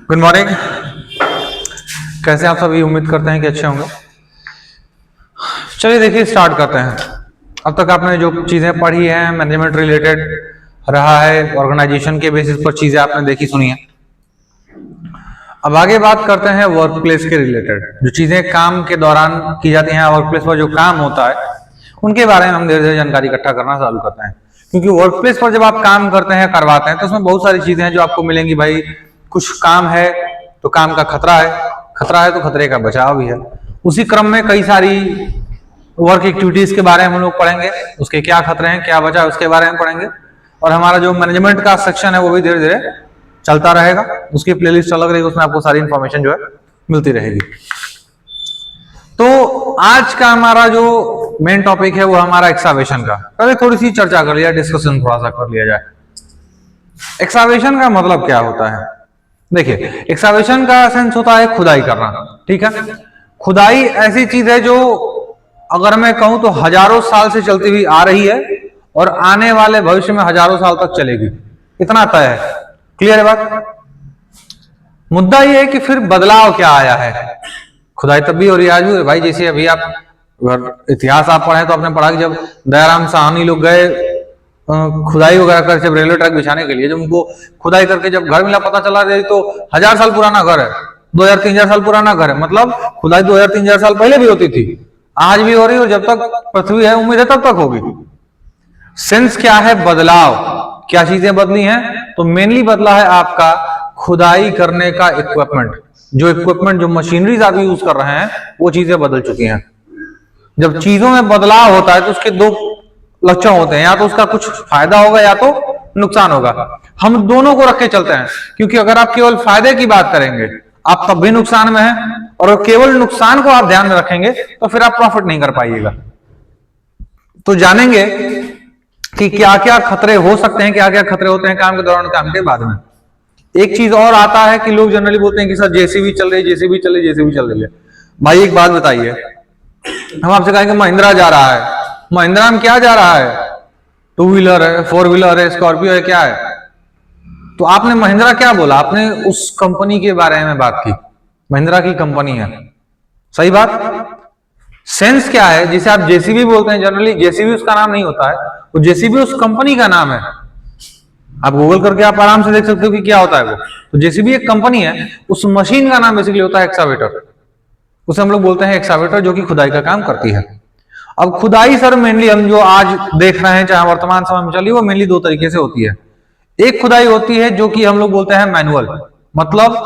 Good morning. कैसे आप सभी? उम्मीद करते हैं कि अच्छे होंगे। चलिए देखिए स्टार्ट करते हैं। अब तक आपने जो चीजें पढ़ी हैं मैनेजमेंट रिलेटेड रहा है, ऑर्गेनाइजेशन के बेसिस पर चीजें आपने देखी सुनी है। अब आगे बात करते हैं वर्क प्लेस के रिलेटेड, जो चीजें काम के दौरान की जाती हैं, वर्क प्लेस पर जो काम होता है उनके बारे में हम धीरे धीरे जानकारी इकट्ठा करना चालू करते हैं। क्योंकि वर्क प्लेस पर जब आप काम करते हैं, करवाते हैं, तो उसमें बहुत सारी चीजें हैं जो आपको मिलेंगी। भाई कुछ काम है तो काम का खतरा है तो खतरे का बचाव भी है। उसी क्रम में कई सारी वर्क एक्टिविटीज के बारे में हम लोग पढ़ेंगे, उसके क्या खतरे हैं क्या बचाव उसके बारे में पढ़ेंगे। और हमारा जो मैनेजमेंट का सेक्शन है वो भी धीरे धीरे चलता रहेगा, उसकी प्लेलिस्ट अलग रहेगी, उसमें आपको सारी इंफॉर्मेशन जो है मिलती रहेगी। तो आज का हमारा जो मेन टॉपिक है वो हमारा एक्सावेशन का। पहले थोड़ी सी चर्चा कर लिया, डिस्कशन थोड़ा सा कर लिया जाए। एक्सावेशन का मतलब क्या होता है? देखिए, एक्सावेशन का सेंस होता है खुदाई करना। ठीक है, खुदाई ऐसी चीज है जो अगर मैं कहूं तो हजारों साल से चलती हुई आ रही है और आने वाले भविष्य में हजारों साल तक चलेगी, इतना तय है। क्लियर है बात? मुद्दा यह है कि फिर बदलाव क्या आया है। खुदाई तब भी हो रही है, आज भी भाई। जैसे अभी आप इतिहास आप पढ़े तो आपने पढ़ा कि जब दयाराम साहनी लोग गए खुदाई वगैरह कर, जब रेलवे ट्रैक बिछाने के लिए, जब उनको खुदाई करके जब घर मिला, पता चला तो 1000 साल पुराना घर है, 2000-3000 साल पुराना घर है। मतलब खुदाई 2000-3000 साल पहले भी होती थी, आज भी हो रही है, और जब तक पृथ्वी है उम्मीद है तब तक होगी। सेंस क्या है? बदलाव। क्या चीजें बदली हैं? तो मेनली बदला है आपका खुदाई करने का इक्विपमेंट। जो इक्विपमेंट, जो मशीनरीज आप यूज कर रहे हैं, वो चीजें बदल चुकी हैं। जब चीजों में बदलाव होता है तो उसके दो लक्षण होते हैं, या तो उसका कुछ फायदा होगा या तो नुकसान होगा। हम दोनों को रख के चलते हैं, क्योंकि अगर आप केवल फायदे की बात करेंगे आप तब भी नुकसान में हैं, और केवल नुकसान को आप ध्यान में रखेंगे तो फिर आप प्रॉफिट नहीं कर पाइएगा। तो जानेंगे कि क्या क्या खतरे हो सकते हैं, क्या क्या खतरे होते हैं काम के दौरान, काम के बाद में। एक चीज और आता है कि लोग जनरली बोलते हैं कि सर जेसीबी चल रही है, जेसीबी चल रही है, जेसीबी चल रही है। भाई एक बात बताइए, हम आपसे कहेंगे महिंद्रा जा रहा है, महिंद्रा में क्या जा रहा है? 2 व्हीलर है, 4 व्हीलर है, स्कॉर्पियो है, क्या है? तो आपने महिंद्रा क्या बोला? आपने उस कंपनी के बारे में बात की, महिंद्रा की कंपनी है, सही बात। सेंस क्या है? जिसे आप जेसीबी बोलते हैं, जनरली जेसीबी उसका नाम नहीं होता है, वो जेसीबी उस कंपनी का नाम है। आप गूगल करके आप आराम से देख सकते हो कि क्या होता है वो। तो जेसीबी एक कंपनी है, उस मशीन का नाम बेसिकली होता है एक्सावेटर। उसे हम लोग बोलते हैं एक्सावेटर, जो कि खुदाई का काम करती है। अब खुदाई सर मेनली हम जो आज देख रहे हैं, चाहे वर्तमान समय में चली, वो मेनली दो तरीके से होती है। एक खुदाई होती है जो कि हम लोग बोलते हैं मैनुअल, मतलब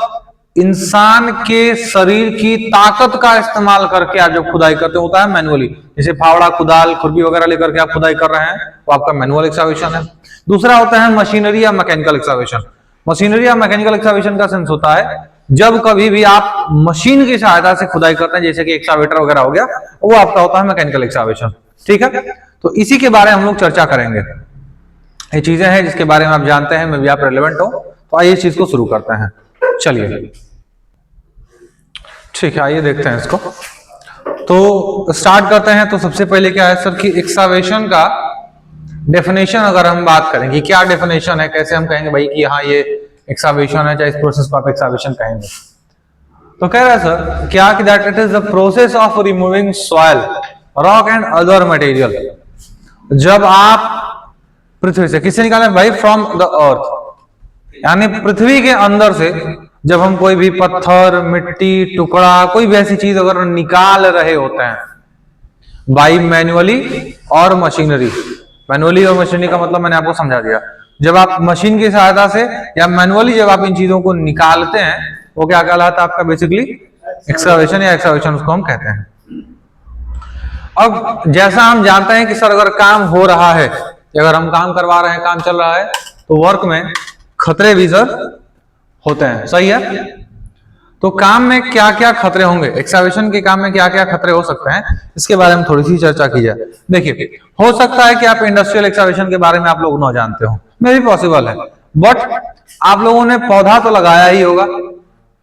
इंसान के शरीर की ताकत का इस्तेमाल करके आप जब खुदाई करते होता है मैनुअली। जैसे फावड़ा, कुदाल, खुरपी वगैरह लेकर के आप खुदाई कर रहे हैं, तो आपका मैनुअल एक्सावेशन है। दूसरा होता है मशीनरी या मैकेनिकल एक्सावेशन। मशीनरी या मैकेनिकल एक्सावेशन का सेंस होता है जब कभी भी आप मशीन की सहायता से खुदाई करते हैं, जैसे कि एक्सावेटर वगैरह हो गया, वो आपका होता है मैकेनिकल एक्सावेशन। ठीक है, तो इसी के बारे में हम लोग चर्चा करेंगे। ये चीजें हैं जिसके बारे में आप जानते हैं, मैं भी आप रेलेवेंट हो, तो आइए इस चीज को शुरू करते हैं। चलिए ठीक है, आइए देखते हैं इसको। तो स्टार्ट करते हैं। तो सबसे पहले क्या है सर कि एक्सावेशन का डेफिनेशन अगर हम बात करें कि क्या डेफिनेशन है, कैसे हम कहेंगे भाई कि हाँ ये एक्सावेशन है, चाहे इस प्रोसेस को आप एक्सावेशन कहेंगे। तो कह रहा है सर क्या कि that it is the process of removing soil, rock and other material. जब आप पृथ्वी से किससे निकालें भाई? फ्रॉम द अर्थ, यानी पृथ्वी के अंदर से जब हम कोई भी पत्थर, मिट्टी, टुकड़ा, कोई भी ऐसी चीज अगर निकाल रहे होते हैं बाई मैन्युअली और मशीनरी। मैनुअली और मशीनरी का मतलब मैंने आपको समझा दिया। जब आप मशीन की सहायता से या मैनुअली जब आप इन चीजों को निकालते हैं, वो क्या कहलाता है आपका? बेसिकली एक्सकावेशन या एक्सकावेशन उसको हम कहते हैं। अब जैसा हम जानते हैं कि सर अगर काम हो रहा है, अगर हम काम करवा रहे हैं, काम चल रहा है, तो वर्क में खतरे भी सर होते हैं, सही है। तो काम में क्या क्या खतरे होंगे, एक्सावेशन के काम में क्या क्या खतरे हो सकते हैं, इसके बारे में थोड़ी सी चर्चा की जाए। देखिए, हो सकता है कि आप इंडस्ट्रियल एक्सावेशन के बारे में आप लोग न जानते हो, मे भी पॉसिबल है, बट आप लोगों ने पौधा तो लगाया ही होगा,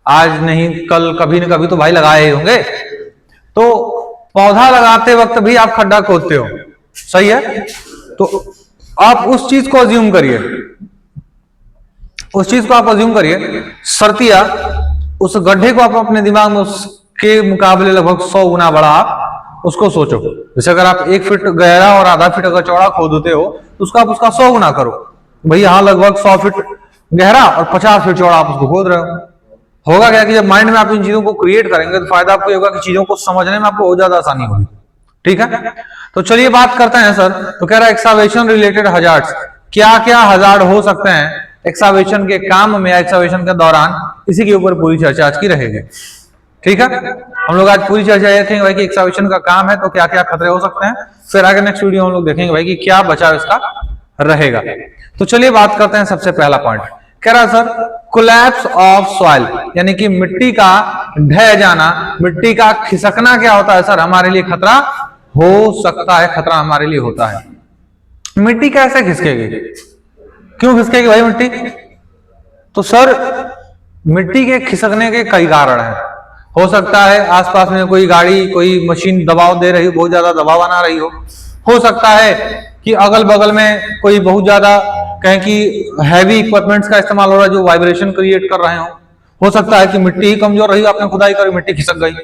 आज नहीं कल, कभी न कभी तो भाई लगाए ही होंगे। तो पौधा लगाते वक्त भी आप खड्डा खोदते हो, सही है। तो आप उस चीज को अज्यूम करिए उस चीज को आप अज्यूम करिए, सरतिया उस गड्ढे को आप अपने दिमाग में उसके मुकाबले लगभग 100 गुना बड़ा आप उसको सोचो। जैसे अगर आप 1 फीट गहरा और आधा फीट अगर चौड़ा खोदते हो तो उसका आप उसका 100 गुना करो। भाई यहाँ लगभग 100 फीट गहरा और 50 फीट चौड़ा आप उसको खोद रहे हो। होगा क्या कि जब माइंड में आप इन चीजों को क्रिएट करेंगे तो फायदा आपको होगा कि चीजों को समझने में आपको बहुत ज्यादा आसानी होगी। ठीक है, तो चलिए बात करते हैं सर। तो कह रहा है एक्सावेशन रिलेटेड हजार्ड्स, क्या क्या हजार्ड हो सकते हैं एक्सावेशन के काम में, एक्सावेशन के दौरान, इसी के ऊपर पूरी चर्चा आज की रहेगी। ठीक है, हम लोग आज पूरी चर्चा देखेंगे भाई कि एक्सावेशन का काम है तो क्या क्या खतरे हो सकते हैं, फिर आगे नेक्स्ट वीडियो हम लोग देखेंगे भाई कि क्या बचाव इसका रहेगा। तो चलिए बात करते हैं सबसे पहला पॉइंट। कह रहा सर कोलैप्स ऑफ सॉइल, यानी कि मिट्टी का ढह जाना, मिट्टी का खिसकना क्या होता है सर, हमारे लिए खतरा हो सकता है, खतरा हमारे लिए होता है। मिट्टी कैसे खिसकेगी, क्यों खिसकेगी भाई मिट्टी? तो सर मिट्टी के खिसकने के कई कारण हैं। हो सकता है आसपास में कोई गाड़ी, कोई मशीन दबाव दे रही हो, बहुत ज्यादा दबाव बना रही हो सकता है कि अगल बगल में कोई बहुत ज्यादा कहें कि हैवी इक्विपमेंट्स का इस्तेमाल हो रहा है जो वाइब्रेशन क्रिएट कर रहे हो सकता है कि मिट्टी ही कमजोर रही, आपने खुदाई करी, मिट्टी खिसक गई।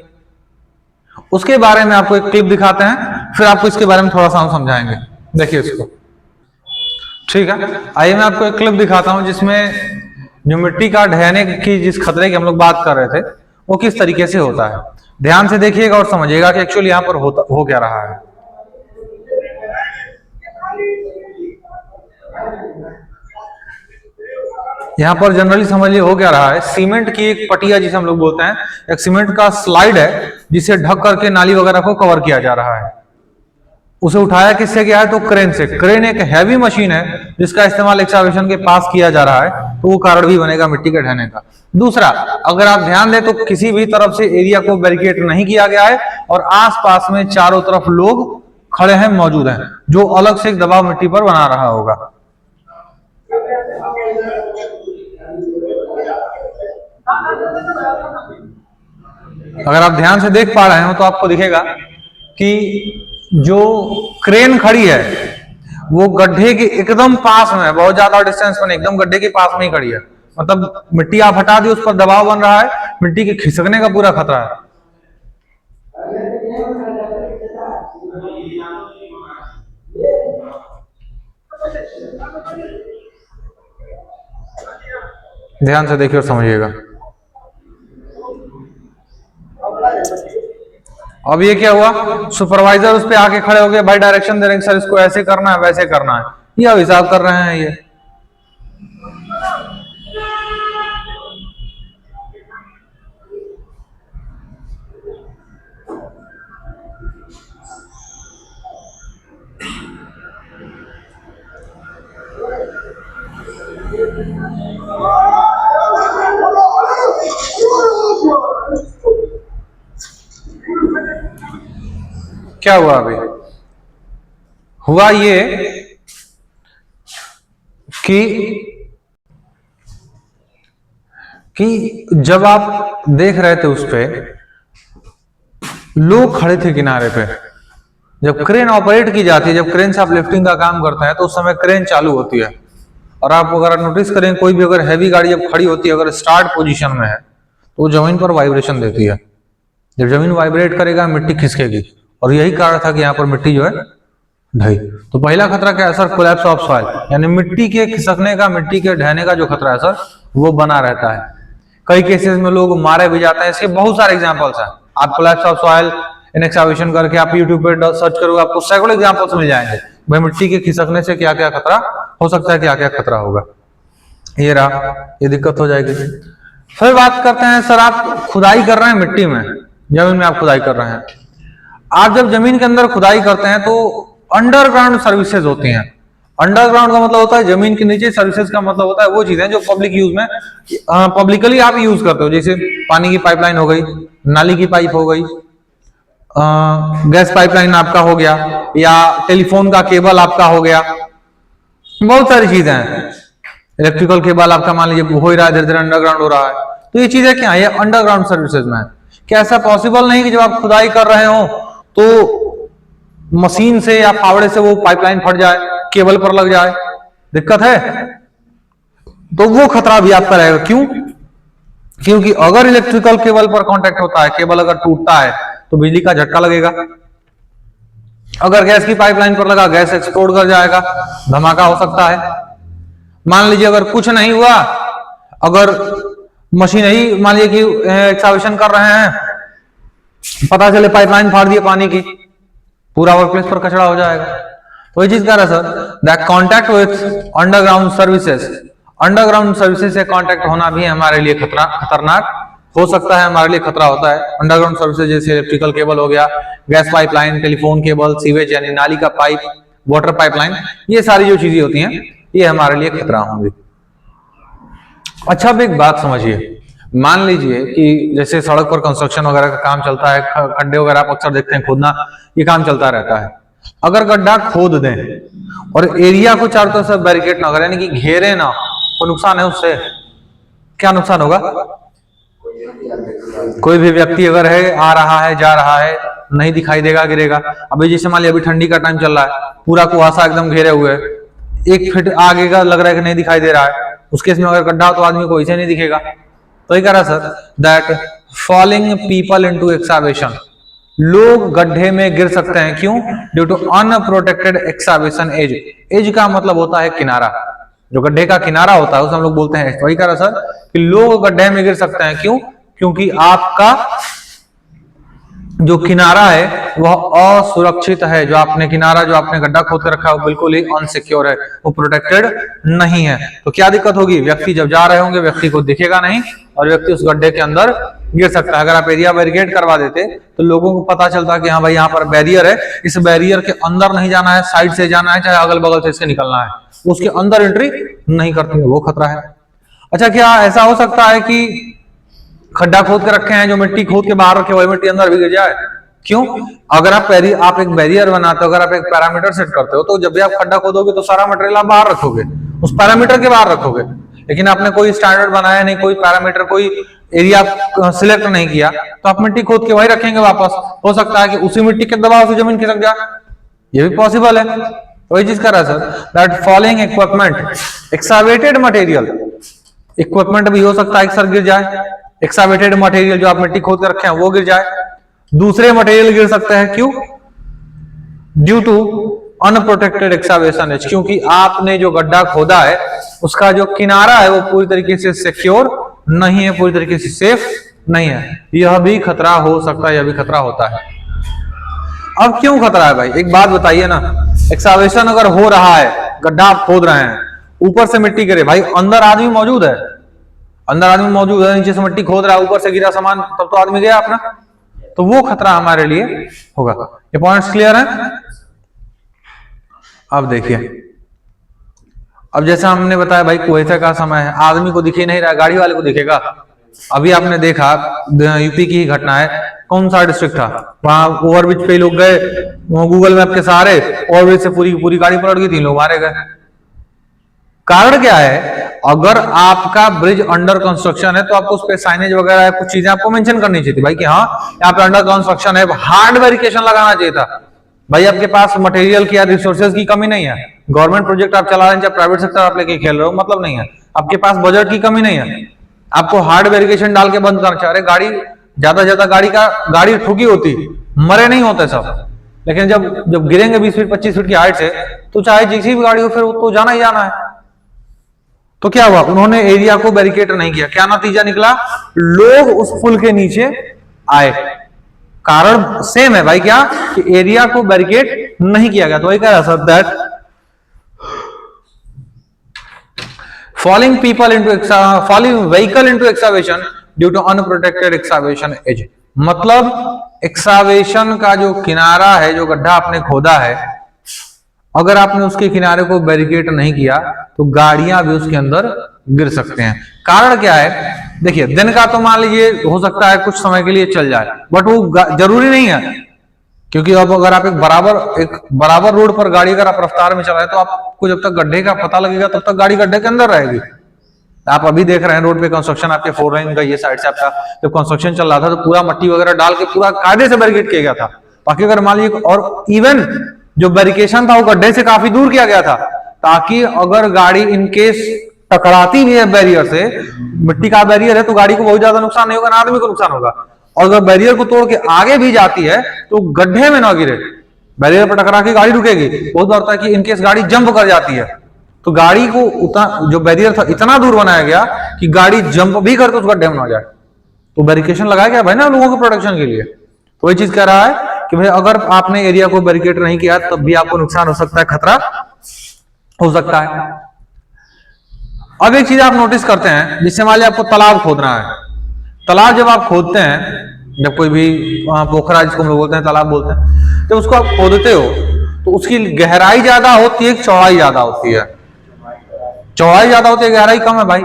उसके बारे में आपको एक क्लिप दिखाते हैं, फिर आपको इसके बारे में थोड़ा सा हम समझाएंगे। देखिए इसको। ठीक है, आइए मैं आपको एक क्लिप दिखाता हूं जिसमें जो मिट्टी का ढहने की जिस खतरे की हम लोग बात कर रहे थे वो किस तरीके से होता है। ध्यान से देखिएगा और समझिएगा कि एक्चुअली यहां पर हो क्या रहा है। यहां पर जनरली समझ लिया हो क्या रहा है, सीमेंट की एक पटिया जिसे हम लोग बोलते हैं, एक सीमेंट का स्लाइड है जिसे ढक करके नाली वगैरह को कवर किया जा रहा है। उसे उठाया किससे गया है? तो क्रेन से। क्रेन एक हैवी मशीन है जिसका इस्तेमाल एक्सकावेशन के पास किया जा रहा है, तो वो कारण भी बनेगा मिट्टी के ढहने का। दूसरा, अगर आप ध्यान दें तो किसी भी तरफ से एरिया को बैरिकेड नहीं किया गया है और आसपास में चारों तरफ लोग खड़े हैं, मौजूद हैं, जो अलग से एक दबाव मिट्टी पर बना रहा होगा। अगर आप ध्यान से देख पा रहे हो तो आपको दिखेगा कि जो क्रेन खड़ी है वो गड्ढे के एकदम पास में, बहुत ज्यादा डिस्टेंस में, एकदम गड्ढे के पास में ही खड़ी है। मतलब मिट्टी आप हटा दी, उस पर दबाव बन रहा है, मिट्टी के खिसकने का पूरा खतरा है। ध्यान से देखिए और समझिएगा। अब ये क्या हुआ, सुपरवाइजर उस पे आके खड़े हो गए, भाई डायरेक्शन दे रहे हैं सर इसको ऐसे करना है, वैसे करना है, ये अब हिसाब कर रहे हैं। ये क्या हुआ? अभी हुआ ये कि जब आप देख रहे थे उस पे लोग खड़े थे किनारे पे, जब क्रेन ऑपरेट की जाती है, जब क्रेन से आप लिफ्टिंग का काम करते हैं तो उस समय क्रेन चालू होती है। और आप अगर नोटिस करें, कोई भी अगर हैवी गाड़ी जब खड़ी होती है, अगर स्टार्ट पोजीशन में है तो जमीन पर वाइब्रेशन देती है। जब जमीन वाइब्रेट करेगा मिट्टी खिसकेगी, और यही कारण था कि यहाँ पर मिट्टी जो है ढही। तो पहला खतरा क्या है सर? कोलैप्स ऑफ सॉइल, यानी मिट्टी के खिसकने का, मिट्टी के ढहने का जो खतरा है सर वो बना रहता है। कई केसेस में लोग मारे भी जाते हैं, इसके बहुत सारे एग्जांपल्स हैं। आप collapse of soil in excavation करके आप यूट्यूब पे सर्च करोगे, आपको सैकड़ों एग्जांपल्स मिल जाएंगे भाई मिट्टी के खिसकने से क्या क्या खतरा हो सकता है, क्या क्या खतरा होगा। ये रहा, ये दिक्कत हो जाएगी। फिर बात करते हैं सर, आप खुदाई कर रहे हैं मिट्टी में, जमीन में आप खुदाई कर रहे हैं। आप जब जमीन के अंदर खुदाई करते हैं तो अंडरग्राउंड सर्विसेज होती हैं। अंडरग्राउंड का मतलब होता है जमीन के नीचे, सर्विसेज का मतलब होता है वो चीजें जो पब्लिक यूज में, पब्लिकली आप यूज करते हो, जैसे पानी की पाइपलाइन हो गई, नाली की पाइप हो गई, गैस पाइपलाइन आपका हो गया, या टेलीफोन का केबल आपका हो गया, बहुत सारी चीजें हैं। इलेक्ट्रिकल केबल आपका मान लीजिए हो ही रहा है, धीरे धीरे अंडरग्राउंड हो रहा है, तो ये चीजें क्या है? ये अंडरग्राउंड सर्विसेज में है। क्या ऐसा पॉसिबल नहीं कि जब आप खुदाई कर रहे हो तो मशीन से या फावड़े से वो पाइपलाइन फट जाए, केबल पर लग जाए? दिक्कत है। तो वो खतरा भी आपका रहेगा। क्यों? क्योंकि अगर इलेक्ट्रिकल केबल पर कांटेक्ट होता है, केबल अगर टूटता है तो बिजली का झटका लगेगा। अगर गैस की पाइपलाइन पर लगा, गैस एक्सप्लोड कर जाएगा, धमाका हो सकता है। मान लीजिए अगर कुछ नहीं हुआ, अगर मशीन ही मान लीजिए कि एक्सकावेशन कर रहे हैं, पता चले पाइपलाइन फाड़ दिए पानी की, पूरा वर्कप्लेस पर कचरा हो जाएगा। तो ये चीज कह रहा है sir, that contact with underground services, underground services से कांटेक्ट होना भी हमारे लिए खतरनाक हो सकता है, हमारे लिए खतरा होता है। अंडरग्राउंड सर्विसेज जैसे इलेक्ट्रिकल केबल हो गया, gas pipeline, telephone cable, sewage यानी नाली का पाइप, वाटर पाइपलाइन, ये सारी जो चीजें होती हैं ये हमारे लिए खतरा होंगी। अच्छा, अब एक बात समझिए, मान लीजिए कि जैसे सड़क पर कंस्ट्रक्शन वगैरह का काम चलता है, खड्डे वगैरह आप अक्सर देखते हैं, खोदना, ये काम चलता रहता है। अगर गड्ढा खोद दें और एरिया को चारों तरफ से बैरिकेड ना करें, यानी कि घेरे ना, कोई नुकसान है उससे? क्या नुकसान होगा? कोई भी व्यक्ति अगर है, आ रहा है, जा रहा है, नहीं दिखाई देगा, गिरेगा। अभी जैसे मान लिया अभी ठंडी का टाइम चल रहा है, पूरा कुहासा एकदम घेरे हुए, 1 फीट आगे का लग रहा है कि नहीं दिखाई दे रहा है, उस केस में अगर गड्ढा हो तो आदमी को ऐसे नहीं दिखेगा। तो ये कह रहा sir, that falling people into excavation, लोग गड्ढे में गिर सकते हैं। क्यों? Due to unprotected excavation edge. Edge का मतलब होता है किनारा, जो गड्ढे का किनारा होता है उसे हम लोग बोलते हैं। वही कह रहा सर कि लोग गड्ढे में गिर सकते हैं। क्यों? क्योंकि आपका जो किनारा है वह असुरक्षित है। जो आपने किनारा, जो आपने गड्ढा खोद कर रखा है वो बिल्कुल ही अनसिक्योर है, वो प्रोटेक्टेड नहीं है। तो क्या दिक्कत होगी? व्यक्ति जब जा रहे होंगे व्यक्ति को दिखेगा नहीं और व्यक्ति उस गड्ढे के अंदर गिर सकता है। अगर आप एरिया बैरिकेड करवा देते तो लोगों को पता चलता कि हाँ भाई यहाँ पर बैरियर है, इस बैरियर के अंदर नहीं जाना है, साइड से जाना है, चाहे अगल बगल से इसके निकलना है, उसके अंदर एंट्री नहीं करती है, वो खतरा है। अच्छा, क्या ऐसा हो सकता है कि खड्डा खोद के रखे हैं, जो मिट्टी खोद के बाहर रखे वही मिट्टी अंदर भी गिर जाए? क्यों? अगर आप एक बैरियर बनाते हो, अगर आप एक पैरामीटर सेट करते हो, तो जब भी आप खड्डा खोदोगे तो सारा मटेरियल आप बाहर रखोगे, उस पैरामीटर के बाहर रखोगे। लेकिन आपने कोई स्टैंडर्ड बनाया नहीं, कोई पैरामीटर, कोई एरिया सिलेक्ट नहीं किया, तो आप मिट्टी खोद के वही रखेंगे वापस। हो सकता है कि उसी मिट्टी के दबाव से जमीन खिसक जाए, ये भी पॉसिबल है। वही चीज कर रहा है sir, that falling equipment, एक्सकावेटेड material, equipment भी हो सकता है कि सर गिर जाए। एक्सकावेटेड मटेरियल जो आप मिट्टी खोद कर रखे हैं वो गिर जाए, दूसरे मटेरियल गिर सकते हैं। क्यों? Due to unprotected excavation edge, क्योंकि आपने जो गड्ढा खोदा है उसका जो किनारा है वो पूरी तरीके से सिक्योर नहीं है, पूरी तरीके से सेफ नहीं है। यह भी खतरा हो सकता है, यह भी खतरा होता है। अब क्यों खतरा है भाई? एक बात बताइए ना, एक्सकावेशन अगर हो रहा है, गड्ढा आप खोद रहे हैं, ऊपर से मिट्टी गिरे, भाई अंदर आदमी मौजूद है, अंदर आदमी मौजूद है, नीचे से मिट्टी खोद रहा है, ऊपर से गिरा सामान, तब तो आदमी गया अपना, तो वो खतरा हमारे लिए होगा। ये पॉइंट्स क्लियर है? अब देखिए, अब जैसा हमने बताया भाई कुवैते का समय है, आदमी को दिखे नहीं रहा, गाड़ी वाले को दिखेगा। अभी आपने देखा यूपी की ही घटना है, कौन सा डिस्ट्रिक्ट था, वहां ओवरब्रिज पे लोग गए, गूगल मैप के सहारे ओवरब्रिज से पूरी गाड़ी पलट गई, 3 लोग मारे गए। कारण क्या है? अगर आपका ब्रिज अंडर कंस्ट्रक्शन है तो आपको उस पे साइनेज वगैरह कुछ चीजें आपको मेंशन करनी चाहिए थी भाई कि हाँ यहाँ पे अंडर कंस्ट्रक्शन है, हार्ड वेरिफिकेशन लगाना चाहिए था। भाई आपके पास मटेरियल की या रिसोर्सेज की कमी नहीं है, गवर्नमेंट प्रोजेक्ट आप चला रहे हैं, चाहे प्राइवेट सेक्टर आप लेके खेल रहे हो, मतलब नहीं है, आपके पास बजट की कमी नहीं है, आपको हार्ड वेरिफिकेशन डाल के बंद करना चाहिए। गाड़ी ज्यादा गाड़ी ठुकी होती, मरे नहीं होते सब, लेकिन जब गिरेंगे 20 फीट 25 फीट की हाइट से, तो चाहे जिसी भी गाड़ी हो फिर तो जाना ही जाना है। तो क्या हुआ? उन्होंने एरिया को बैरिकेड नहीं किया, क्या नतीजा निकला? लोग उस पुल के नीचे आए। कारण सेम है भाई, क्या कि एरिया को बैरिकेड नहीं किया गया। तो वही कह रहा sir, that falling vehicle into excavation due to unprotected excavation edge, मतलब एक्सकावेशन का जो किनारा है, जो गड्ढा आपने खोदा है, अगर आपने उसके किनारे को बैरिकेड नहीं किया तो गाड़ियां भी उसके अंदर गिर सकते हैं। कारण क्या है? देखिए, दिन का तो मान लीजिए हो सकता है कुछ समय के लिए चल जाए, बट वो जरूरी नहीं है, क्योंकि अब अगर आप एक बराबर रोड पर गाड़ी अगर आप रफ्तार में चलाए तो आपको जब तक गड्ढे का पता लगेगा तब तक गाड़ी गड्ढे के अंदर रहेगी। आप अभी देख रहे हैं रोड पे कंस्ट्रक्शन, आपके 4 लाइन का ये साइड से आपका जब कंस्ट्रक्शन चल रहा था तो पूरा मट्टी वगैरह डाल के पूरा कायदे से बैरिकेड किया गया था, ताकि अगर मान लीजिए, और इवन जो बैरिकेशन था वो गड्ढे से काफी दूर किया गया था, ताकि अगर गाड़ी इनकेस टकराती भी है बैरियर से, मिट्टी का बैरियर है तो गाड़ी को बहुत ज्यादा नुकसान नहीं होगा, ना आदमी को नुकसान होगा। और अगर बैरियर को तोड़ के आगे भी जाती है तो गड्ढे में ना गिरे, बैरियर पर टकरा के गाड़ी रुकेगी। बहुत बार होता है कि इनकेस गाड़ी जंप कर जाती है तो गाड़ी को उतना, जो बैरियर था इतना दूर बनाया गया कि गाड़ी जंप भी करके उस गड्ढे में ना जाए। तो बैरिकेशन लगाया गया भाई ना लोगों के प्रोटेक्शन के लिए। तो वही चीज कह रहा है कि भाई अगर आपने एरिया को बैरिकेड नहीं किया तब भी आपको नुकसान हो सकता है, खतरा हो सकता है। अब एक चीज आप नोटिस करते हैं, जिससे मान लिया आपको तालाब खोदना है। तालाब जब आप खोदते हैं, जब कोई भी पोखरा जिसको हम लोग बोलते हैं तालाब बोलते हैं, जब उसको आप खोदते हो तो उसकी गहराई ज्यादा होती है, चौड़ाई ज्यादा होती है। चौड़ाई ज्यादा होती है, गहराई कम है भाई,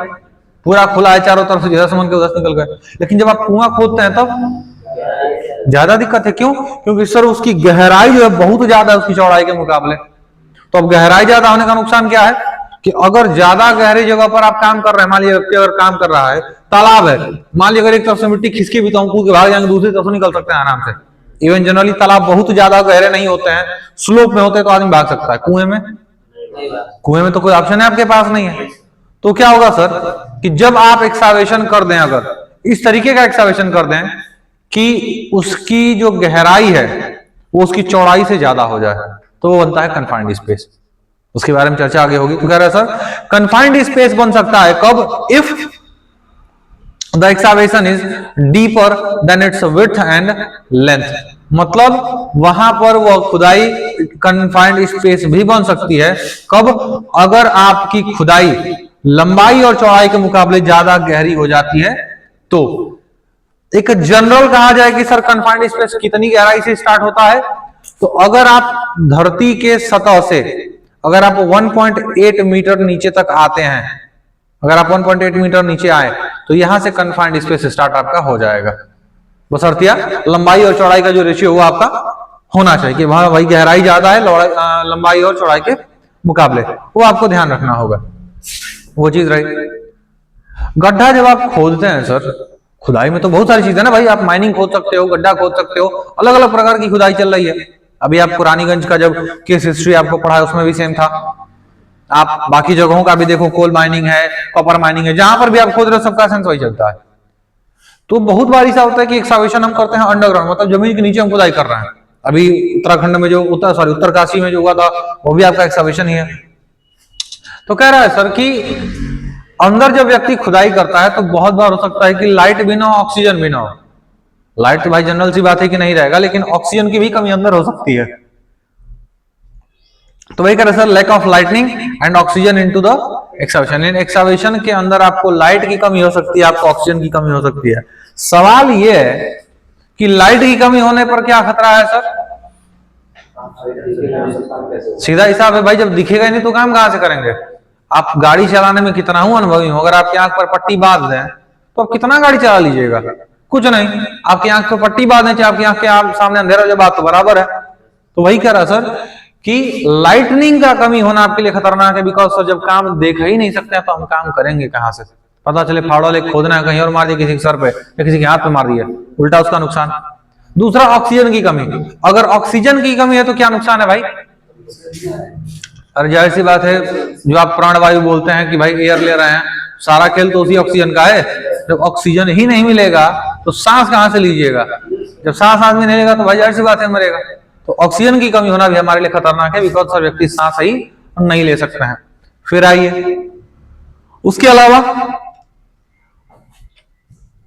पूरा खुला है चारों तरफ से, जिधर समझ के उधर निकल गए। लेकिन जब आप कुआं खोदते हैं तब ज्यादा दिक्कत है। क्यों? क्योंकि सर उसकी गहराई जो है बहुत ज्यादा है उसकी चौड़ाई के मुकाबले। तो अब गहराई ज्यादा होने का नुकसान क्या है कि अगर ज्यादा गहरी जगह पर आप काम कर रहे हैं, मान लीजिए व्यक्ति अगर काम कर रहा है, तालाब है, मान लीजिए अगर एक तरफ से मिट्टी खिसकी भी तो हम कूद के भाग जाएंगे, दूसरी तरफ से निकल सकते हैं आराम से। इवन जनरली तालाब बहुत ज्यादा गहरे नहीं होते हैं, स्लोप में होते हैं तो आदमी भाग सकता है। कुएं में तो कोई ऑप्शन है आपके पास नहीं है। तो क्या होगा सर कि जब आप एक्सकावेशन कर दें, अगर इस तरीके का एक्सकावेशन कर दें कि उसकी जो गहराई है वो उसकी चौड़ाई से ज्यादा हो जाए, तो वो बनता है कन्फाइंड स्पेस। उसके बारे में चर्चा आगे होगी। तो कह रहे हैं सर कन्फाइंड स्पेस बन सकता है कब? If the excavation is deeper than it's width and length. मतलब वहां पर वो खुदाई कन्फाइंड स्पेस भी बन सकती है कब? अगर आपकी खुदाई लंबाई और चौड़ाई के मुकाबले ज्यादा गहरी हो जाती है। तो एक जनरल कहा जाए कि सर कन्फाइंड स्पेस कितनी गहराई से स्टार्ट होता है, तो अगर आप धरती के सतह से अगर आप 1.8 मीटर नीचे तक आते हैं, अगर आप 1.8 मीटर नीचे आए तो यहां से कन्फाइंड स्पेस स्टार्ट आपका हो जाएगा। बशर्तिया लंबाई और चौड़ाई का जो रेशियो हुआ आपका होना चाहिए कि वहां भाई गहराई ज्यादा है लंबाई और चौड़ाई के मुकाबले, वो आपको ध्यान रखना होगा। वो चीज रही। गड्ढा जब आप खोदते हैं सर, खुदाई में तो बहुत सारी चीजें ना भाई, आप माइनिंग खोद सकते हो, गड्ढा खोद सकते हो, अलग अलग प्रकार की खुदाई चल रही है। अभी आप पुरानीगंज का जब केस हिस्ट्री आपको पढ़ा है उसमें भी सेम था। आप बाकी जगहों का भी देखो, कोल माइनिंग है, कॉपर माइनिंग है, जहां पर भी आप खोद रहे हो सबका सेंस वही चलता है। तो बहुत बार ऐसा होता है कि एक्सकावेशन हम करते हैं अंडरग्राउंड, मतलब जमीन के नीचे हम खुदाई कर रहे हैं। अभी उत्तराखंड में जो उत्तरकाशी में जो हुआ था वो भी आपका एक्सकावेशन ही है। तो कह रहा है सर कि अंदर जब व्यक्ति खुदाई करता है तो बहुत बार हो सकता है कि लाइट भी ना हो, ऑक्सीजन भी ना हो। लाइट तो भाई जनरल सी बात है कि नहीं रहेगा, लेकिन ऑक्सीजन की भी कमी अंदर हो सकती है। तो वही कह रहे sir lack of lightning and oxygen into the excavation. इन एक्सकावेशन के अंदर आपको लाइट की कमी हो सकती है, आपको ऑक्सीजन की कमी हो सकती है। सवाल यह है कि लाइट की कमी होने पर क्या खतरा है सर? सीधा हिसाब है भाई, जब दिखेगा नहीं तो काम कहां से करेंगे? आप गाड़ी चलाने में कितना हूं अनुभवी हूं, अगर आपकी आंख पर पट्टी बांध दें तो आप कितना गाड़ी चला लीजिएगा? कुछ नहीं। आपकी आंख पर पट्टी बांध दें, चाहे आपकी आंख के सामने अंधेरा जब बात तो बराबर है। तो वही कह रहा सर कि लाइटनिंग का कमी होना आपके लिए खतरनाक है। बिकॉज सर जब काम देख ही नहीं सकते तो हम काम करेंगे कहां से? पता चले फावड़ा लेके खोदना है, कहीं और मार दिया किसी के सर पे या किसी के हाथ पे मार दिया, उल्टा उसका नुकसान। दूसरा ऑक्सीजन की कमी। अगर ऑक्सीजन की कमी है तो क्या नुकसान है भाई? अरे जाहिर सी बात है, जो आप प्राणवायु बोलते हैं कि भाई एयर ले रहे हैं, सारा खेल तो उसी ऑक्सीजन का है। जब ऑक्सीजन ही नहीं मिलेगा तो सांस कहां से लीजिएगा? जब सांस आदमी नहीं लेगा तो भाई जाहिर सी बात है मरेगा। तो ऑक्सीजन की कमी होना भी हमारे लिए खतरनाक है, बिकॉज सर व्यक्ति सांस ही नहीं ले सकते हैं। फिर आइए उसके अलावा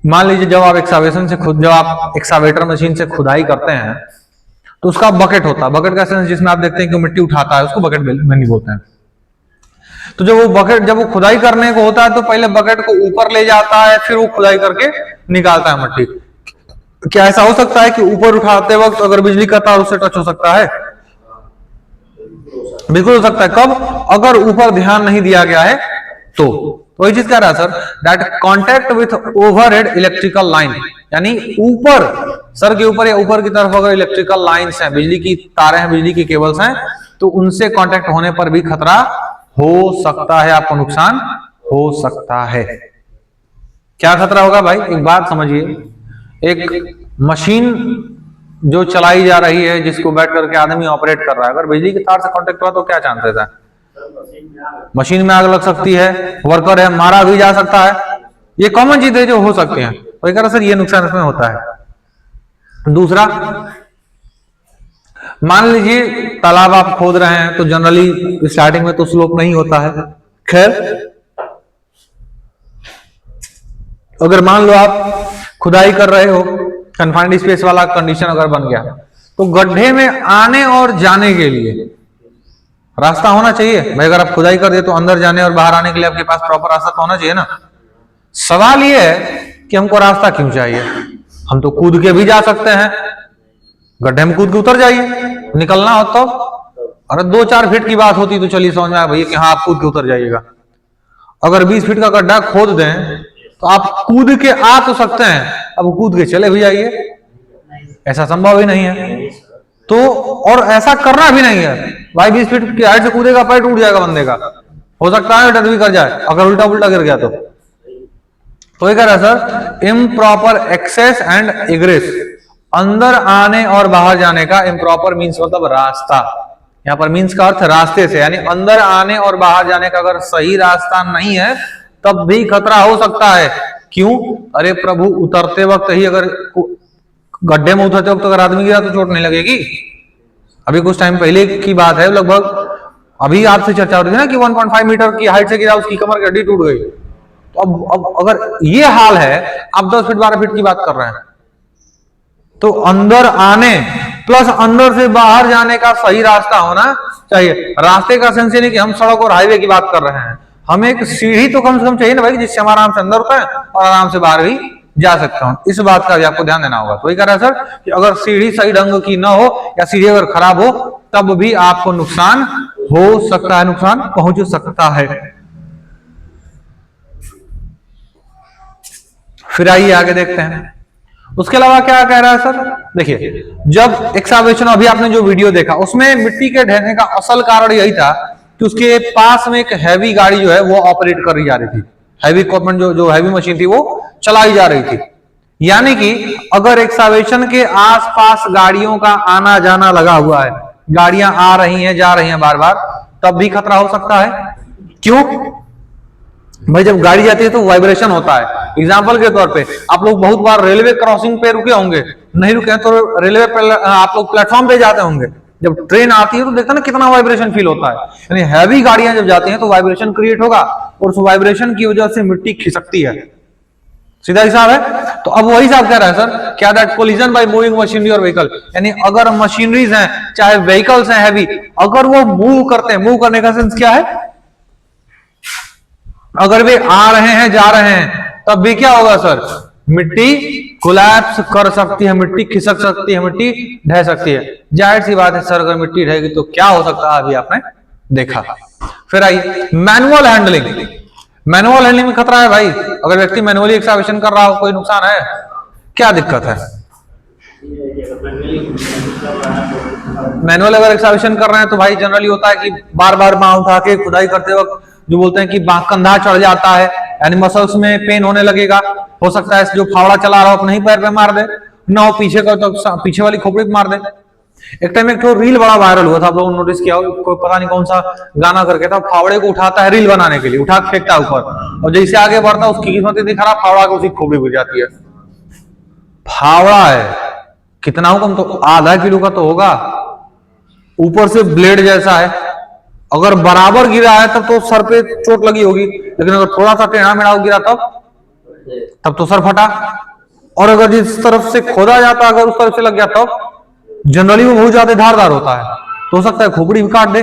मान लीजिए जब आप एक्सकावेटर मशीन से खुदाई करते हैं तो उसका बकेट होता है। बकेट का सेंस जिसमें आप देखते हैं कि मिट्टी उठाता है उसको बकेट में नहीं बोलते हैं। तो जब वो खुदाई करने को होता है तो पहले बकेट को ऊपर ले जाता है, फिर वो खुदाई करके निकालता है मिट्टी। क्या ऐसा हो सकता है कि ऊपर उठाते वक्त अगर बिजली का तार उससे टच हो सकता है? बिल्कुल हो सकता है। कब? अगर ऊपर ध्यान नहीं दिया गया है तो वही चीज कह रहा है sir, that contact with overhead electrical line, यानी ऊपर सर के ऊपर या ऊपर की तरफ अगर इलेक्ट्रिकल लाइंस हैं, बिजली की तारें हैं, बिजली की केबल्स हैं, तो उनसे कांटेक्ट होने पर भी खतरा हो सकता है, आपको नुकसान हो सकता है। क्या खतरा होगा भाई? एक बात समझिए, एक मशीन जो चलाई जा रही है जिसको बैठ करके आदमी ऑपरेट कर रहा है, अगर बिजली की तार से कांटेक्ट हुआ तो क्या चांसेस है? मशीन में आग लग सकती है, वर्कर है मारा भी जा सकता है, ये कॉमन चीजें जो हो सकती हैं। वही कह रहा सर ये नुकसान इसमें होता है। दूसरा, मान लीजिए तालाब आप खोद रहे हैं तो जनरली स्टार्टिंग में तो स्लोप नहीं होता है। खैर, अगर मान लो आप खुदाई कर रहे हो, कन्फाइंड स्पेस वाला कंडीशन अगर बन गया, तो गड्ढे में आने और जाने के लिए रास्ता होना चाहिए भाई। अगर आप खुदाई कर दे तो अंदर जाने और बाहर आने के लिए आपके पास प्रॉपर रास्ता तो होना चाहिए ना। सवाल यह है कि हमको रास्ता क्यों चाहिए? हम तो कूद के भी जा सकते हैं, गड्ढे में कूद के उतर जाइए, निकलना हो तो। अरे 2-4 फीट की बात होती तो चलिए समझ में आया भैया कि हाँ आप कूद के उतर जाइएगा। अगर 20 फीट का गड्ढा खोद दें तो आप कूद के आ तो सकते हैं, अब कूद के चले भी जाइए, ऐसा संभव ही नहीं है। तो और ऐसा करना भी नहीं है भाई। 20 फीट की हाइट से कूदेगा, पैर टूट जाएगा बंदे का, हो सकता है डर भी कर जाए अगर उल्टा उल्टा गिर गया तो ये कह रहा है sir improper access and egress, अंदर आने और बाहर जाने का इम्प्रॉपर मीन्स मतलब रास्ता। यहां पर मीन्स का अर्थ रास्ते से, यानी अंदर आने और बाहर जाने का अगर सही रास्ता नहीं है तब भी खतरा हो सकता है। क्यों? अरे प्रभु, उतरते वक्त ही अगर गड्ढे में उतरते वक्त अगर आदमी गिरा तो चोट नहीं लगेगी? अभी कुछ टाइम पहले की बात है, लगभग अभी आपसे चर्चा हो रही थी ना कि 1.5 मीटर की हाइट से गिरा, उसकी कमर की हड्डी टूट गई। तो अब अगर ये हाल है, आप 10 फीट 12 फीट की बात कर रहे हैं, तो अंदर आने प्लस अंदर से बाहर जाने का सही रास्ता होना चाहिए। रास्ते का सेंस नहीं कि हम सड़क और हाईवे की बात कर रहे हैं, हमें एक सीढ़ी तो कम से कम चाहिए ना भाई, जिससे हम आराम से अंदर उतरे और आराम से बाहर भी जा सकता हूं। इस बात का भी आपको ध्यान देना होगा। तो ये कह रहा है सर कि अगर सीढ़ी सही ढंग की ना हो या सीढ़ी अगर खराब हो तब भी आपको नुकसान हो सकता है, नुकसान पहुंच सकता है। फिर आइए आगे देखते हैं उसके अलावा क्या कह रहा है सर। देखिए, जब एक्सकावेशन अभी आपने जो वीडियो देखा उसमें मिट्टी के ढहने का असल कारण यही था कि उसके पास में एक हैवी गाड़ी जो है वो ऑपरेट करी जा रही थी, हैवी इक्विपमेंट जो हैवी मशीन थी वो चलाई जा रही थी। यानी कि अगर एक्सकावेशन के आसपास गाड़ियों का आना जाना लगा हुआ है, गाड़ियां आ रही हैं जा रही हैं बार बार, तब भी खतरा हो सकता है। क्यों भाई? जब गाड़ी जाती है तो वाइब्रेशन होता है। एग्जाम्पल के तौर पे आप लोग बहुत बार रेलवे क्रॉसिंग पे रुके होंगे, नहीं रुके तो रेलवे पे आप लोग प्लेटफॉर्म पे जाते होंगे, जब ट्रेन आती है तो देखते ना कितना वाइब्रेशन फील होता है। यानी हैवी गाड़ियां जब जाती हैं तो वाइब्रेशन क्रिएट होगा और उस वाइब्रेशन की वजह से मिट्टी खिसकती है। सीधा हिसाब है। तो अब वही साहब कह रहा है सर, क्या that collision by moving machinery और व्हीकल, यानी अगर मशीनरीज हैं चाहे व्हीकल्स हैं हैवी, अगर वो मूव करते हैं, मूव करने का सेंस क्या है? अगर वे आ रहे हैं जा रहे हैं तब भी क्या होगा सर? मिट्टी कोलैप्स कर सकती है, मिट्टी खिसक सकती है, मिट्टी ढह सकती है। जाहिर सी बात है सर, अगर मिट्टी ढहेगी तो क्या हो सकता है, अभी आपने देखा। फिर आइए मैनुअल हैंडलिंग। मैनुअल हैंडलिंग में खतरा है भाई। अगर व्यक्ति मैनुअली एक्सकावेशन कर रहा हो, कोई नुकसान है? क्या दिक्कत है? मैनुअल अगर एक्सकावेशन कर रहे हैं तो भाई जनरली होता है कि बार बार बांह उठा के खुदाई करते वक्त जो बोलते हैं कि बांह कंधा चढ़ जाता है, यानी मसल्स में पेन होने लगेगा। हो सकता है जो फावड़ा चला रहा हो अपने ही पैर पे मार दे, ना हो पीछे का तो पीछे वाली खोपड़ी पे मार दे। एक टाइम एक तो रील बड़ा वायरल हुआ था, आप लोगों ने नोटिस किया हो, कोई पता नहीं कौन सा गाना करके था, फावड़े को उठाता है रील बनाने के लिए, उठा के फेंकता है ऊपर, और जैसे आगे बढ़ता है उसकी किस्मत इतनी खराब, फावड़ा को उसकी खोपड़ी गिर जाती है। फावड़ा है कितना हो कम तो आधा किलो का तो होगा, ऊपर से ब्लेड जैसा है। अगर बराबर गिरा है तब तो सर पे चोट लगी होगी, लेकिन अगर थोड़ा सा टेढ़ा मेढ़ा गिरा तब तो सर फटा। और अगर जिस तरफ से खोदा जाता अगर उस तरफ से लग गया तब जनरली वो बहुत ज्यादा धारदार होता है, तो हो सकता है खोपड़ी भी काट दे।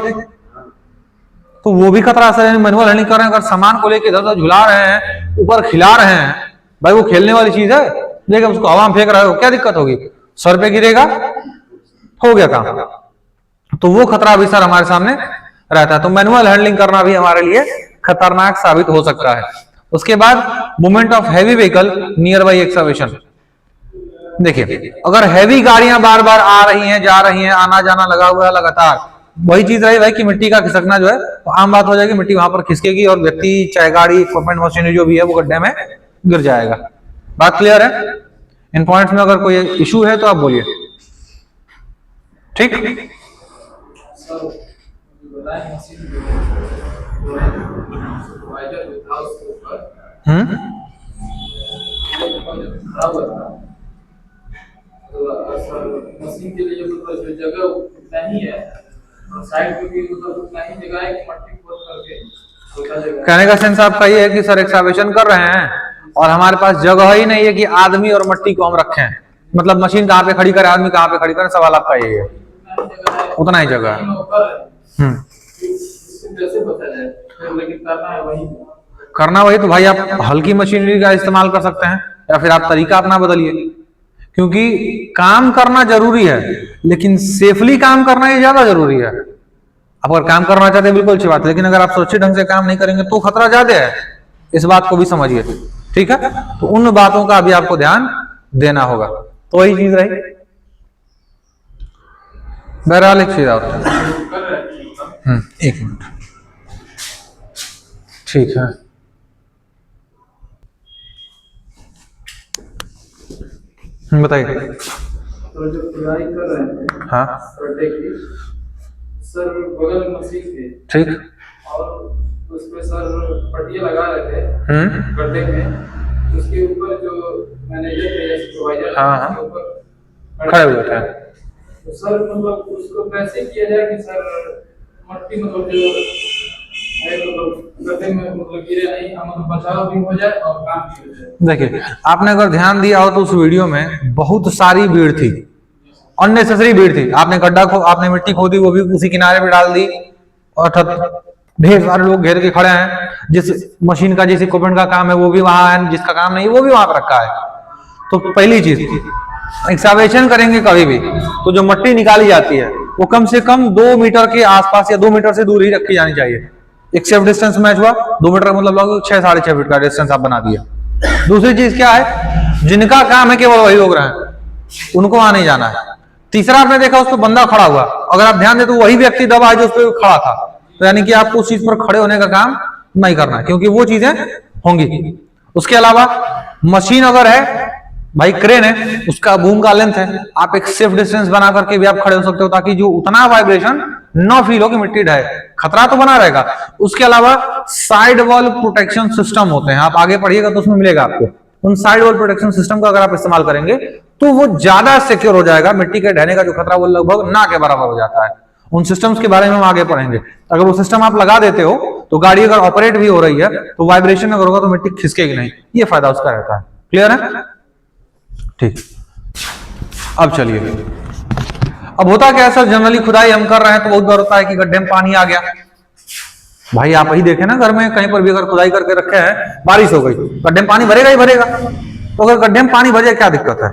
तो वो भी खतरा सर। मैनुअल हैंडलिंग कर रहे हैं, अगर सामान को लेकर इधर उधर झुला रहे हैं, ऊपर खिला रहे हैं, भाई वो खेलने वाली चीज है। देखिए उसको हवा में फेंक रहे हो, क्या दिक्कत होगी? सर पे गिरेगा, हो गया काम। तो वो खतरा भी सर हमारे सामने रहता है। तो मैनुअल हैंडलिंग करना भी हमारे लिए खतरनाक साबित हो सकता है। उसके बाद movement of heavy vehicle near by excavation. देखिए अगर हैवी गाड़ियां बार बार आ रही हैं जा रही हैं, आना जाना लगा हुआ है लगातार, वही चीज रही भाई कि मिट्टी का खिसकना जो है तो आम बात हो जाएगी, मिट्टी वहां पर खिसकेगी और व्यक्ति चाहे गाड़ी इक्विपमेंट मशीनरी जो भी है वो गड्ढे में गिर जाएगा। बात क्लियर है? इन पॉइंट्स में अगर कोई इशू है तो आप बोलिए। ठीक, बताएं मशीन जो है सुपरवाइजर जो था उसके ऊपर खड़ा हुआ था, तो सर मशीन के लिए मतलब जो जगह उतना ही है और साइड पे भी मतलब उतना ही जगह है कि मट्टी खोद करके कहने का सेंस आपका ये है कि सर एक्सकवेशन कर रहे हैं और हमारे पास जगह ही नहीं है कि आदमी और मट्टी को हम रखें, मतलब मशीन कहाँ पे खड़ी करे, आदमी कहाँ पे खड़ी करे, सवाल आपका यही है, उतना ही जगह है। कैसे बचा जाए फिर, लेकिन करना है वही करना वही तो भाई आप हल्की मशीनरी का इस्तेमाल कर सकते हैं या फिर आप तरीका अपना बदलिए, क्योंकि काम करना जरूरी है लेकिन सेफली काम करना ये ज्यादा जरूरी है। आप अगर काम करना चाहते हैं बिल्कुल अच्छी बात है, लेकिन अगर आप सुरक्षित ढंग से काम नहीं करेंगे तो खतरा ज्यादा है, इस बात को भी समझिए, ठीक है। तो उन बातों का भी आपको ध्यान देना होगा, तो वही चीज रही। बहरहाल एक चीज और एक मिनट, ठीक है। बताइए। तो जो खुदाई कर रहे थे हाँ गड्ढे की, सर बगल में मशीन थी, ठीक, और उसपे सर पट्टियां लगा रहे थे गड्ढे में, उसके ऊपर जो मैनेजर थे या सुपरवाइजर हाँ उसके ऊपर खड़े हुए थे। तो सर मतलब उसको कैसे किया जाए कि सर मट्टी मतलब जो है मतलब गड्ढे में मतलब गिरे नहीं, मतलब बचाव भी हो जाए और काम भी हो जाए। देखिए आपने अगर ध्यान दिया हो तो उस वीडियो में बहुत सारी भीड़ थी, अननेसेसरी भीड़ थी। आपने गड्ढा आपने मिट्टी खोदी, वो भी उसी किनारे पे डाल दी और ढेर सारे लोग घेर के खड़े हैं, जिस मशीन का जिस इक्विपमेंट का काम है वो भी वहां है, जिसका काम नहीं वो भी वहां पर रखा है। तो पहली चीज, एक्सकवेशन करेंगे कभी भी तो जो मट्टी निकाली जाती है वो कम से कम 2 मीटर के आसपास या 2 मीटर से दूर ही रखी जानी चाहिए। एक सेफ डिस्टेंस मैच हुआ, 2 मीटर का मतलब लगभग 6-6.5 फीट का डिस्टेंस आप बना दिया। दूसरी चीज क्या है, जिनका काम है केवल वही लोग रहे, उनको वहां नहीं जाना है। तीसरा आपने देखा उस पर बंदा खड़ा हुआ, अगर आप ध्यान दे तो वही व्यक्ति दबा है जो उस पर खड़ा था, तो यानी कि आपको उस चीज पर खड़े होने का काम नहीं करना है, क्योंकि वो चीजें होंगी। उसके अलावा मशीन अगर है भाई, क्रेन है, उसका बूम का लेंथ है, आप एक सेफ डिस्टेंस बना करके भी आप खड़े हो सकते हो, ताकि जो उतना वाइब्रेशन न फील हो कि मिट्टी ढहे, खतरा तो बना रहेगा। उसके अलावा साइड वॉल प्रोटेक्शन सिस्टम होते हैं, आप आगे पढ़िएगा तो उसमें मिलेगा आपको। उन साइड वॉल प्रोटेक्शन सिस्टम का अगर आप इस्तेमाल करेंगे तो वो ज्यादा सिक्योर हो जाएगा, मिट्टी के ढहने का जो खतरा वो लगभग ना के बराबर हो जाता है। उन सिस्टम्स के बारे में हम आगे पढ़ेंगे। अगर वो सिस्टम आप लगा देते हो तो गाड़ी अगर ऑपरेट भी हो रही है तो वाइब्रेशन अगर होगा तो मिट्टी खिसकेगी नहीं, ये फायदा उसका रहता है। क्लियर है? ठीक, अब चलिए, अब होता क्या है सर, जनरली खुदाई हम कर रहे हैं तो बहुत बार होता है कि गड्ढे में पानी आ गया। भाई आप ही देखें ना, घर में कहीं पर भी अगर खुदाई करके रखे हैं, बारिश हो गई, गड्ढे में पानी भरेगा ही भरेगा। तो अगर गड्ढे में पानी भरे क्या दिक्कत है?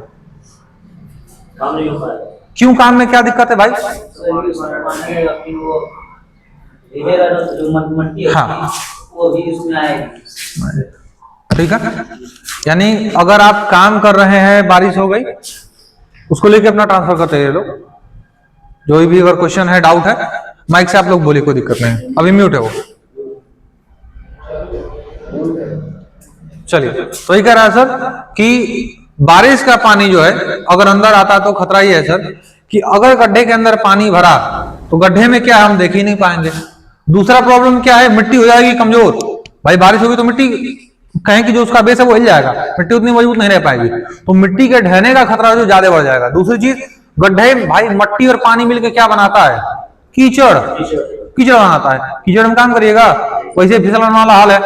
काम नहीं हो पाएगा। क्यों काम में क्या दिक्कत है भाई? हाँ वो भी उसमें आएगी। ठीक है, यानी अगर आप काम कर रहे हैं, बारिश हो गई, उसको लेके अपना ट्रांसफर करते हैं लोग। जो भी अगर क्वेश्चन है, डाउट है, माइक से आप लोग बोलिए, कोई दिक्कत नहीं, अभी म्यूट है वो। चलिए, तो ये कह रहा है सर कि बारिश का पानी जो है अगर अंदर आता तो खतरा ही है सर कि अगर गड्ढे के अंदर पानी भरा तो गड्ढे में क्या हम देख ही नहीं पाएंगे। दूसरा प्रॉब्लम क्या है, मिट्टी हो जाएगी कमजोर। भाई बारिश होगी तो मिट्टी कहें कि जो उसका बेस है वो हिल जाएगा, मिट्टी उतनी मजबूत नहीं रह पाएगी, तो मिट्टी के ढहने का खतरा जो ज्यादा बढ़ जाएगा। दूसरी चीज, गड्ढे भाई मट्टी और पानी मिलकर क्या बनाता है? कीचड़। कीचड़ बनाता है, कीचड़ में काम करिएगा, वैसे फिसलने वाला हाल है,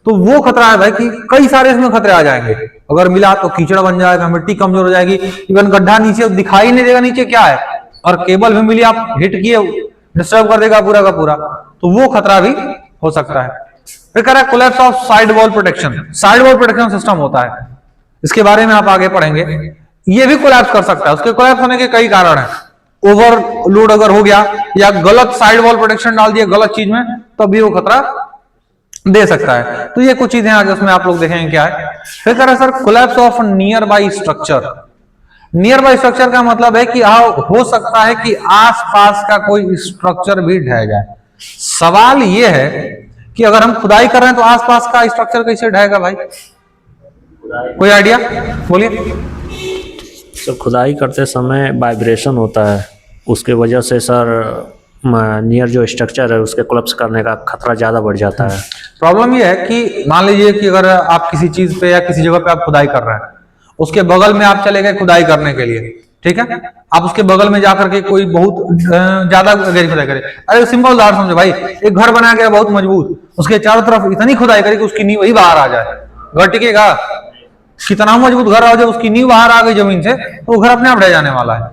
तो वो खतरा है भाई कि कई सारे इसमें खतरे आ जाएंगे। अगर मिला तो कीचड़ बन जाएगा, मिट्टी कमजोर हो जाएगी, इवन गड्ढा नीचे दिखाई नहीं देगा नीचे क्या है, और केबल भी मिली आप हिट किए डिस्टर्ब कर देगा पूरा का पूरा, तो वो खतरा भी हो सकता है। फिर कह रहा है collapse of side wall protection. Side wall protection system होता है, इसके बारे में आप आगे पढ़ेंगे। ये भी कोलैप्स कर सकता है, उसके कोलैप्स होने के कई कारण हैं। ओवरलोड अगर हो गया या गलत साइड वॉल प्रोटेक्शन डाल दिया गलत चीज में, तब भी वो खतरा दे सकता है। तो ये कुछ चीजें आज उसमें आप लोग देखेंगे क्या है। फिर कह रहा है sir collapse of near by structure. Near by structure का मतलब है कि हो सकता है कि आसपास का कोई स्ट्रक्चर भी ढह जाए। सवाल ये है कि अगर हम खुदाई कर रहे हैं तो आसपास का स्ट्रक्चर कैसे ढहेगा भाई? कोई आइडिया बोलिए। सर खुदाई करते समय वाइब्रेशन होता है, उसके वजह से सर नियर जो स्ट्रक्चर है उसके कोलैप्स करने का खतरा ज़्यादा बढ़ जाता है। प्रॉब्लम ये है कि मान लीजिए कि अगर आप किसी चीज पे या किसी जगह पे आप खुदाई कर रहे हैं, उसके बगल में आप चले गए खुदाई करने के लिए, ठीक है, आप उसके बगल में जाकर के कोई बहुत ज्यादा गहरी खुदाई करे। अरे सिंपल उदाहरण समझो भाई, एक घर बनाया गया बहुत मजबूत, उसके चारों तरफ इतनी खुदाई करे कि उसकी नींव वही बाहर आ जाए, घर टिकेगा? कितना मजबूत घर आ जाए, उसकी नींव बाहर आ गई जमीन से तो वो घर अपने आप ढह जाने वाला है।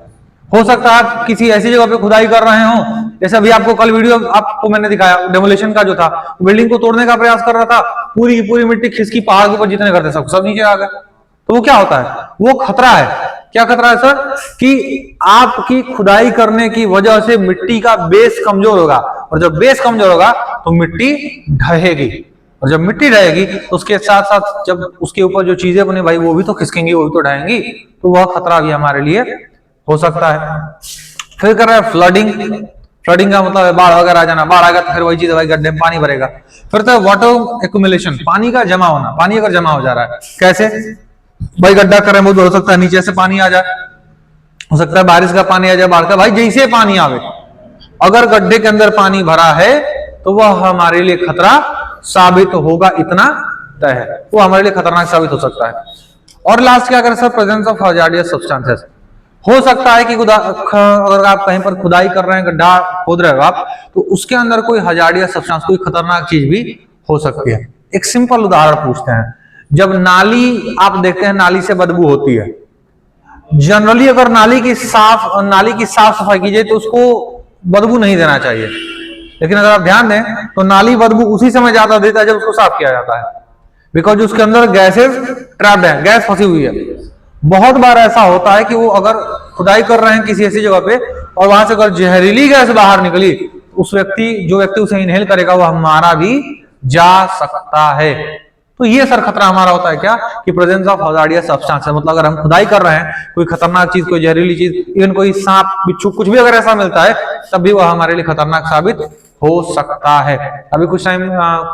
हो सकता है आप किसी ऐसी जगह पे खुदाई कर रहे हो, जैसे अभी आपको कल वीडियो आपको मैंने दिखाया डेमोलेशन का जो था, बिल्डिंग को तोड़ने का प्रयास कर रहा था, पूरी की पूरी मिट्टी खिसकी पहाड़ के ऊपर जितने करते सब नीचे आ गए। तो वो क्या होता है, वो खतरा है। क्या खतरा है सर? कि आपकी खुदाई करने की वजह से मिट्टी का बेस कमजोर होगा, और जब बेस कमजोर होगा तो मिट्टी ढहेगी, और जब मिट्टी ढहेगी तो उसके साथ साथ जब उसके ऊपर जो चीजें बने भाई वो भी तो खिसकेंगी, वो भी तो ढहेंगी, तो वह खतरा भी हमारे लिए हो सकता है। फिर कर रहा है फ्लडिंग। फ्लडिंग का मतलब है बाढ़ वगैरह आ जाना, बाढ़ आएगा तो फिर वही चीज है भाई, गड्ढे में पानी भरेगा। फिर तो वाटर एक्यूमुलेशन, पानी का जमा होना, पानी अगर जमा हो जा रहा है कैसे भाई, गड्ढा कर रहे हैं, बहुत हो सकता है नीचे से पानी आ जाए, हो सकता है बारिश का पानी आ जाए, बाढ़ का, भाई जैसे पानी आवे, अगर गड्ढे के अंदर पानी भरा है तो वह हमारे लिए खतरा साबित होगा, इतना तय है, वो हमारे लिए खतरनाक साबित हो सकता है। और लास्ट क्या करें sir, presence of hazardous substances. हो सकता है कि अगर आप कहीं पर खुदाई कर रहे हैं, गड्ढा खोद रहे हो आप, तो उसके अंदर कोई हजार्डियस सब्सटेंस, कोई खतरनाक चीज भी हो सकती है। एक सिंपल उदाहरण पूछते हैं, जब नाली आप देखते हैं, नाली से बदबू होती है, जनरली अगर नाली की साफ सफाई कीजिए तो उसको बदबू नहीं देना चाहिए, लेकिन अगर आप ध्यान दें तो नाली बदबू उसी समय ज्यादा देता है जब उसको साफ किया जाता है, बिकॉज उसके अंदर गैसेस ट्रैप्ड है, गैस फंसी हुई है। बहुत बार ऐसा होता है कि वो अगर खुदाई कर रहे हैं किसी ऐसी जगह पे और वहां से अगर जहरीली गैस बाहर निकली, उस जो व्यक्ति उसे इनहेल करेगा वो मारा भी जा सकता है। तो ये सर खतरा हमारा होता है क्या, कि प्रेजेंस ऑफ हजार्डियस सब्सटेंस है, मतलब अगर हम खुदाई कर रहे हैं, कोई खतरनाक चीज, कोई जहरीली चीज, इवन कोई सांप बिच्छू कुछ भी अगर ऐसा मिलता है, तब भी वह हमारे लिए खतरनाक साबित हो सकता है। अभी कुछ टाइम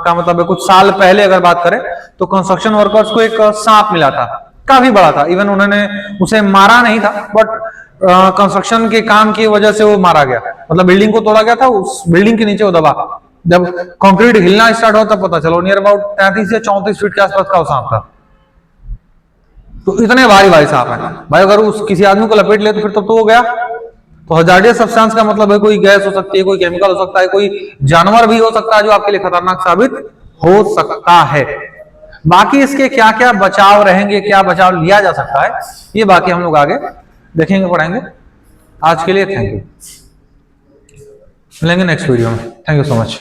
का मतलब है, कुछ साल पहले अगर बात करें तो कंस्ट्रक्शन वर्कर्स को एक सांप मिला था, काफी बड़ा था, इवन उन्होंने उसे मारा नहीं था, बट कंस्ट्रक्शन के काम की वजह से वो मारा गया, मतलब बिल्डिंग को तोड़ा गया था, उस बिल्डिंग के नीचे वो दबा, जब कंक्रीट हिलना स्टार्ट हुआ तब पता चला नियर अबाउट 33 से 34 फीट के आसपास का वो सांप था। तो इतने भारी भारी सांप है भाई, अगर उस किसी आदमी को लपेट ले तो फिर तो वो गया। तो हजार्डियस सब्सटेंस का मतलब है कोई गैस हो सकती है, कोई केमिकल हो सकता है, कोई जानवर भी हो सकता है जो आपके लिए खतरनाक साबित हो सकता है। बाकी इसके क्या क्या बचाव रहेंगे, क्या बचाव लिया जा सकता है, ये बाकी हम लोग आगे देखेंगे, पढ़ेंगे। आज के लिए थैंक यू, मिलेंगे नेक्स्ट वीडियो में। Thank you so much.